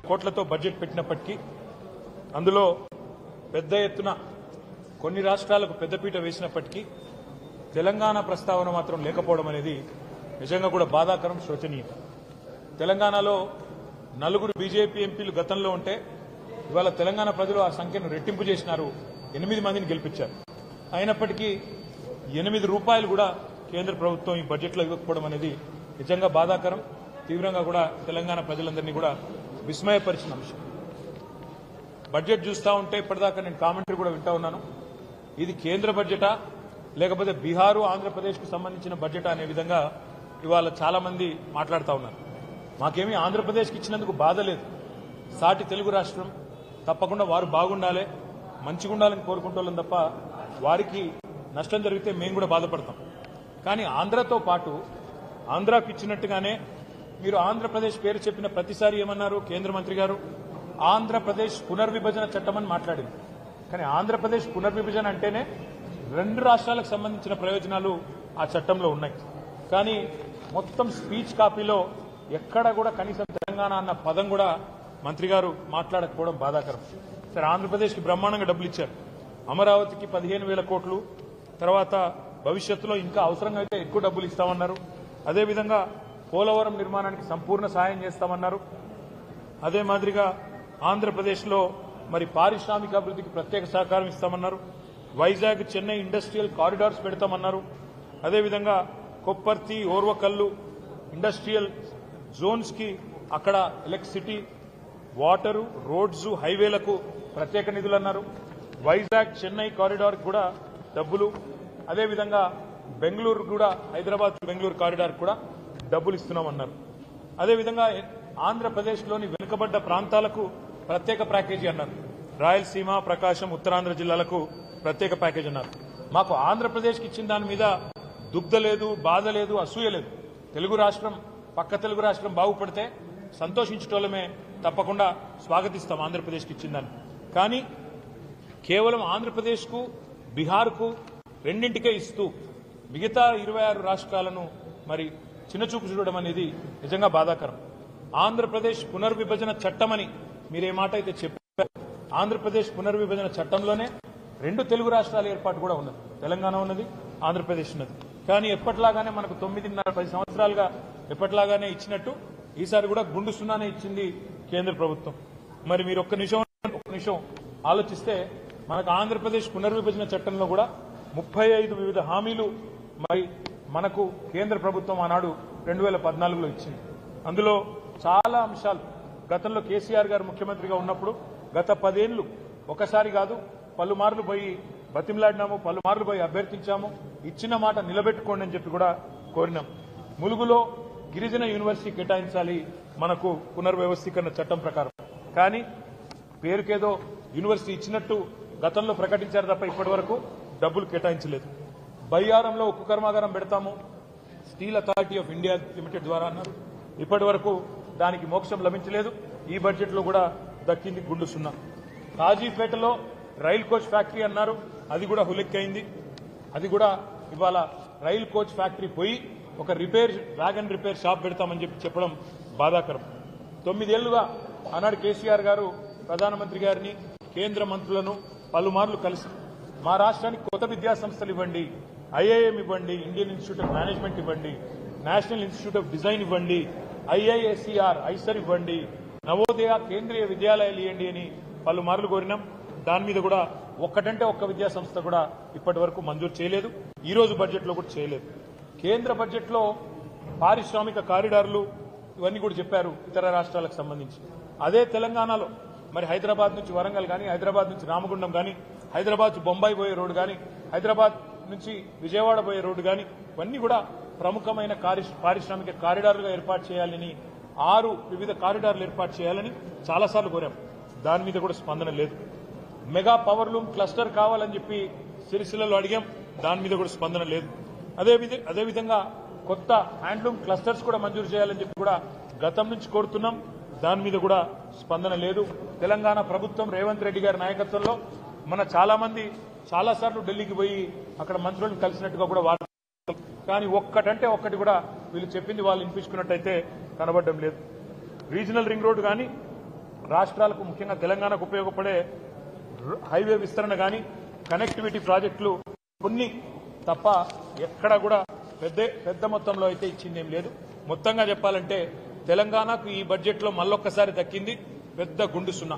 కోట్లతో బడ్జెట్ పెట్టినప్పటికీ అందులో పెద్ద ఎత్తున కొన్ని రాష్ట్రాలకు పెద్దపీట వేసినప్పటికీ తెలంగాణ ప్రస్తావన మాత్రం లేకపోవడం అనేది నిజంగా కూడా బాధాకరం, శోచనీయం. తెలంగాణలో 4 బీజేపీ ఎంపీలు గతంలో ఉంటే ఇవాళ తెలంగాణ ప్రజలు ఆ సంఖ్యను రెట్టింపు చేసినారు, 8 మందిని గెలిపించారు. అయినప్పటికీ 8 రూపాయలు కూడా కేంద్ర ప్రభుత్వం ఈ బడ్జెట్లో ఇవ్వకపోవడం అనేది నిజంగా బాధాకరం, తీవ్రంగా కూడా తెలంగాణ ప్రజలందరినీ కూడా విస్మయపరిచిన అంశం. బడ్జెట్ చూస్తూ ఉంటే ఇప్పటిదాకా నేను కామెంటరీ కూడా వింటా ఉన్నాను. ఇది కేంద్ర బడ్జెటా లేకపోతే బీహారు ఆంధ్రప్రదేశ్కు సంబంధించిన బడ్జెటా అనే విధంగా ఇవాళ చాలా మంది మాట్లాడుతూ ఉన్నారు. మాకేమీ ఆంధ్రప్రదేశ్కి ఇచ్చినందుకు బాధ లేదు. సాటి తెలుగు రాష్ట్రం, తప్పకుండా వారు బాగుండాలి, మంచిగా ఉండాలని కోరుకుంటోళ్ళం తప్ప వారికి నష్టం జరిగితే మేము కూడా బాధపడతాం. కానీ ఆంధ్రతో పాటు ఆంధ్రాకు ఇచ్చినట్టుగానే మీరు ఆంధ్రప్రదేశ్ పేరు చెప్పిన ప్రతిసారి ఏమన్నారు కేంద్ర మంత్రి గారు? ఆంధ్రప్రదేశ్ పునర్విభజన చట్టం అని మాట్లాడింది. కానీ ఆంధ్రప్రదేశ్ పునర్విభజన అంటేనే 2 రాష్ట్రాలకు సంబంధించిన ప్రయోజనాలు ఆ చట్టంలో ఉన్నాయి. కానీ మొత్తం స్పీచ్ కాపీలో ఎక్కడ కూడా కనీసం తెలంగాణ అన్న పదం కూడా మంత్రి గారు మాట్లాడకపోవడం బాధాకరం. సరే, ఆంధ్రప్రదేశ్కి బ్రహ్మాండంగా డబ్బులు ఇచ్చారు. అమరావతికి 15,000 కోట్లు, తర్వాత భవిష్యత్తులో ఇంకా అవసరంగా అయితే ఎక్కువ డబ్బులు ఇస్తామన్నారు. అదేవిధంగా పోలవరం నిర్మాణానికి సంపూర్ణ సాయం చేస్తామన్నారు. అదే మాదిరిగా ఆంధ్రప్రదేశ్లో మరి పారిశ్రామిక అభివృద్ధికి ప్రత్యేక సహకారం ఇస్తామన్నారు. వైజాగ్ చెన్నై ఇండస్ట్రియల్ కారిడార్స్ పెడతామన్నారు. అదేవిధంగా కొప్పర్తి ఓర్వకల్లు ఇండస్ట్రియల్ జోన్స్ కి అక్కడ ఎలక్ట్రిసిటీ, వాటరు, రోడ్స్, హైవేలకు ప్రత్యేక నిధులు అన్నారు. వైజాగ్ చెన్నై కారిడార్ కూడా డబ్బులు. అదేవిధంగా బెంగళూరు కూడా, హైదరాబాద్ బెంగళూరు కారిడార్ కూడా డబ్బులు ఇస్తున్నామన్నారు. అదేవిధంగా ఆంధ్రప్రదేశ్లోని వెనుకబడ్డ ప్రాంతాలకు ప్రత్యేక ప్యాకేజీ అన్నారు. రాయలసీమ, ప్రకాశం, ఉత్తరాంధ్ర జిల్లాలకు ప్రత్యేక ప్యాకేజీ అన్నారు. మాకు ఆంధ్రప్రదేశ్కి ఇచ్చిన దాని మీద దుగ్ధ లేదు, బాధ లేదు, అసూయ లేదు. తెలుగు రాష్ట్రం, పక్క తెలుగు రాష్ట్రం బాగుపడితే సంతోషించటోళ్ళమే, తప్పకుండా స్వాగతిస్తాం ఆంధ్రప్రదేశ్కి ఇచ్చిన దాన్ని. కానీ కేవలం ఆంధ్రప్రదేశ్కు, బీహార్కు రెండింటికే ఇస్తూ మిగతా 26 రాష్ట్రాలను మరి చిన్నచూపు చూడడం అనేది నిజంగా బాధాకరం. ఆంధ్రప్రదేశ్ పునర్విభజన చట్టమని మీరే మాట అయితే చెప్పారు. ఆంధ్రప్రదేశ్ పునర్విభజన చట్టంలోనే 2 తెలుగు రాష్ట్రాల ఏర్పాటు కూడా ఉన్నది. తెలంగాణ ఉన్నది, ఆంధ్రప్రదేశ్ ఉన్నది. కానీ ఎప్పట్లాగానే మనకు 9.5-10 సంవత్సరాలుగా ఎప్పట్లాగానే ఇచ్చినట్టు ఈసారి కూడా గుండు సున్నానే ఇచ్చింది కేంద్ర ప్రభుత్వం. మరి మీరు ఒక్క నిమిషం ఆలోచిస్తే మనకు ఆంధ్రప్రదేశ్ పునర్విభజన చట్టంలో కూడా 35 వివిధ హామీలు మరి మనకు కేంద్ర ప్రభుత్వం ఆనాడు 2014లో ఇచ్చింది. అందులో చాలా అంశాలు గతంలో కేసీఆర్ గారు ముఖ్యమంత్రిగా ఉన్నప్పుడు గత 10 ఏళ్లు ఒకసారి కాదు పలుమార్లు పోయి బతిమలాడినాము, పలుమార్లు పోయి అభ్యర్థించాము. ఇచ్చిన మాట నిలబెట్టుకోండి అని చెప్పి కూడా కోరినాం. ములుగులో గిరిజన యూనివర్సిటీ కేటాయించాలి మనకు పునర్వ్యవస్థీకరణ చట్టం ప్రకారం. కానీ పేరుకేదో యూనివర్సిటీ ఇచ్చినట్టు గతంలో ప్రకటించారు తప్ప ఇప్పటి వరకు డబ్బులు కేటాయించలేదు. బయ్యారంలో ఉక్కు కర్మాగారం పెడతాము steel authority of India limited ద్వారా అన్నారు. ఇప్పటి వరకు దానికి మోక్షం లభించలేదు. ఈ బడ్జెట్లో కూడా దక్కింది గుండు సున్నా. కాజీపేటలో రైల్ కోచ్ ఫ్యాక్టరీ అన్నారు, అది కూడా హులెక్కైంది. అది కూడా ఇవాళ రైల్ కోచ్ ఫ్యాక్టరీ పోయి ఒక వ్యాగన్ రిపేర్ షాప్ పెడతామని చెప్పడం బాధాకరం. 9 ఏళ్లుగా ఆనాడు కేసీఆర్ గారు ప్రధానమంత్రి గారిని, కేంద్ర మంత్రులను పలుమార్లు కలిసి మా రాష్ట్రానికి కొత్త విద్యా సంస్థలు ఇవ్వండి, ఐఐఎం ఇవ్వండి, ఇండియన్ ఇన్స్టిట్యూట్ ఆఫ్ మేనేజ్మెంట్ ఇవ్వండి, నేషనల్ ఇన్స్టిట్యూట్ ఆఫ్ డిజైన్ ఇవ్వండి, ఐఐఎస్ఈఆర్ ఐసర్ ఇవ్వండి, నవోదయ కేంద్రీయ విద్యాలయాలు ఇవ్వండి అని పలుమార్లు కోరినాం. దాని మీద కూడా ఒక్కటంటే ఒక్క విద్యా సంస్థ కూడా ఇప్పటి వరకు మంజూరు చేయలేదు. ఈ రోజు బడ్జెట్లో కూడా చేయలేదు. కేంద్ర బడ్జెట్లో పారిశ్రామిక కారిడార్లు ఇవన్నీ కూడా చెప్పారు ఇతర రాష్ట్రాలకు సంబంధించి. అదే తెలంగాణలో మరి హైదరాబాద్ నుంచి వరంగల్ కానీ, హైదరాబాద్ నుంచి రామగుండం కానీ, హైదరాబాద్ నుంచి బొంబాయి పోయే రోడ్డు కానీ, హైదరాబాద్ నుంచి విజయవాడ పోయే రోడ్డు కానీ ఇవన్నీ కూడా ప్రముఖమైన పారిశ్రామిక కారిడార్లుగా ఏర్పాటు చేయాలని, 6 వివిధ కారిడార్లు ఏర్పాటు చేయాలని చాలాసార్లు కోరాం. దాని మీద కూడా స్పందన లేదు. మెగా పవర్ లూమ్ క్లస్టర్ కావాలని చెప్పి సిరిసిల్లలో అడిగాం, దాని మీద కూడా స్పందన లేదు. అదేవిధంగా కొత్త హ్యాండ్లూమ్ క్లస్టర్స్ కూడా మంజూరు చేయాలని చెప్పి కూడా గతం నుంచి కోరుతున్నాం, దాని మీద కూడా స్పందన లేదు. తెలంగాణ ప్రభుత్వం రేవంత్ రెడ్డి గారి నాయకత్వంలో మన చాలా మంది చాలాసార్లు ఢిల్లీకి పోయి అక్కడ మంత్రులను కలిసినట్టుగా కూడా వార్త, కానీ ఒక్కటంటే ఒక్కటి కూడా వీళ్ళు చెప్పింది వాళ్ళు వినిపించుకున్నట్టయితే కనబడడం లేదు. రీజనల్ రింగ్ రోడ్డు కానీ, రాష్ట్రాలకు ముఖ్యంగా తెలంగాణకు ఉపయోగపడే హైవే విస్తరణ కానీ కనెక్టివిటీ ప్రాజెక్టులు కొన్ని తప్ప ఎక్కడ కూడా పెద్ద మొత్తంలో అయితే ఇచ్చిందేం లేదు. మొత్తంగా చెప్పాలంటే తెలంగాణకు ఈ బడ్జెట్లో మళ్ళొక్కసారి దక్కింది పెద్ద గుండు సున్నా.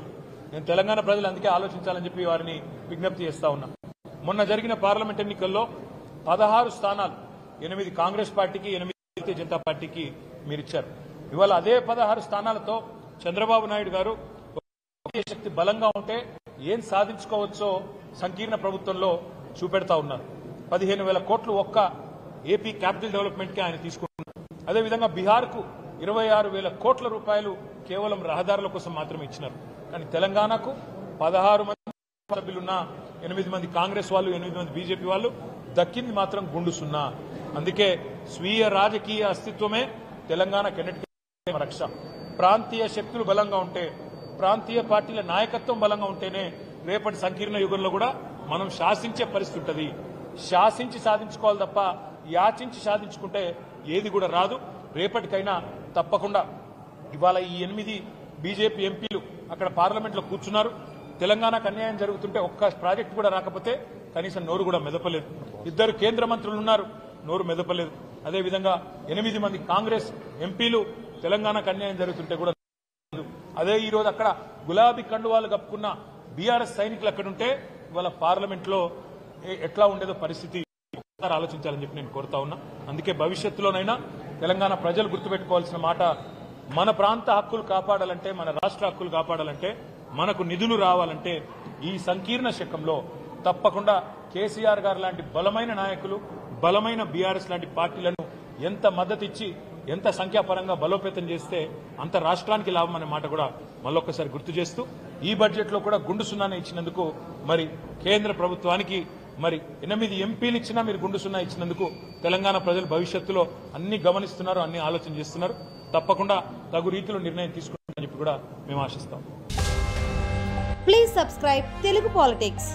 నేను తెలంగాణ ప్రజలు అందుకే ఆలోచించాలని చెప్పి వారిని విజ్ఞప్తి చేస్తా ఉన్నా. మొన్న జరిగిన పార్లమెంట్ ఎన్నికల్లో 16 స్థానాలు 8 కాంగ్రెస్ పార్టీకి 8 భారతీయ జనతా పార్టీకి మీరిచ్చారు. ఇవాళ అదే 16 స్థానాలతో చంద్రబాబు నాయుడు గారు శక్తి బలంగా ఉంటే ఏం సాధించుకోవచ్చో సంకీర్ణ ప్రభుత్వంలో చూపెడతా ఉన్నారు. 15,000 కోట్లు ఒక్క ఏపీ క్యాపిటల్ డెవలప్మెంట్ కి ఆయన తీసుకుంటున్నారు. అదేవిధంగా బీహార్కు 26,000 కోట్ల రూపాయలు కేవలం రహదారుల కోసం మాత్రమే ఇచ్చినారు. కానీ తెలంగాణకు 16 మంది సభ్యులున్న 8 మంది కాంగ్రెస్ వాళ్ళు 8 మంది బీజేపీ వాళ్ళు దక్కింది మాత్రం గుండు సున్నా. అందుకే స్వీయ రాజకీయ అస్తిత్వమే తెలంగాణ కెన్నటికి రక్ష. ప్రాంతీయ శక్తులు బలంగా ఉంటే, ప్రాంతీయ పార్టీల నాయకత్వం బలంగా ఉంటేనే రేపటి సంకీర్ణ యుగంలో కూడా మనం శాసించే పరిస్థితి ఉంటుంది. శాసించి సాధించుకోవాలి తప్ప యాచించి సాధించుకుంటే ఏది కూడా రాదు. రేపటికైనా తప్పకుండా ఇవాళ ఈ 8 బీజేపీ ఎంపీలు అక్కడ పార్లమెంట్లో కూర్చున్నారు. తెలంగాణకు అన్యాయం జరుగుతుంటే ఒక్క ప్రాజెక్టు కూడా రాకపోతే కనీసం నోరు కూడా మెదపలేదు. 2 కేంద్ర మంత్రులు ఉన్నారు, నోరు మెదపలేదు. అదేవిధంగా 8 మంది కాంగ్రెస్ ఎంపీలు తెలంగాణకు అన్యాయం జరుగుతుంటే కూడా అదే ఈ రోజు అక్కడ గులాబీ కండువాలు కప్పుకున్న బీఆర్ఎస్ సైనికులు అక్కడుంటే ఇవాళ పార్లమెంట్ లో ఎట్లా ఉండేదో పరిస్థితి ఆలోచించాలని చెప్పి నేను కోరుతా ఉన్నా. అందుకే భవిష్యత్తులోనైనా తెలంగాణ ప్రజలు గుర్తుపెట్టుకోవాల్సిన మాట, మన ప్రాంత హక్కులు కాపాడాలంటే, మన రాష్ట్ర హక్కులు కాపాడాలంటే, మనకు నిధులు రావాలంటే ఈ సంకీర్ణ శకంలో తప్పకుండా కేసీఆర్ గారు లాంటి బలమైన నాయకులు, బలమైన బీఆర్ఎస్ లాంటి పార్టీలను ఎంత మద్దతు ఇచ్చి ఎంత సంఖ్యాపరంగా బలోపేతం చేస్తే అంత రాష్ట్రానికి లాభం అనే మాట కూడా మళ్ళొక్కసారి గుర్తు చేస్తూ ఈ బడ్జెట్ లో కూడా గుండు సున్నానే ఇచ్చినందుకు మరి కేంద్ర ప్రభుత్వానికి 8 ఎంపీలు ఇచ్చినా మీరు గుండు సున్నా ఇచ్చినందుకు తెలంగాణ ప్రజలు భవిష్యత్తులో అన్ని గమనిస్తున్నారు, అన్ని ఆలోచన చేస్తున్నారు. తప్పకుండా తగు రీతిలో నిర్ణయం తీసుకుంటారని చెప్పి కూడా మేము ఆశిస్తాం. Please subscribe Telugu politics.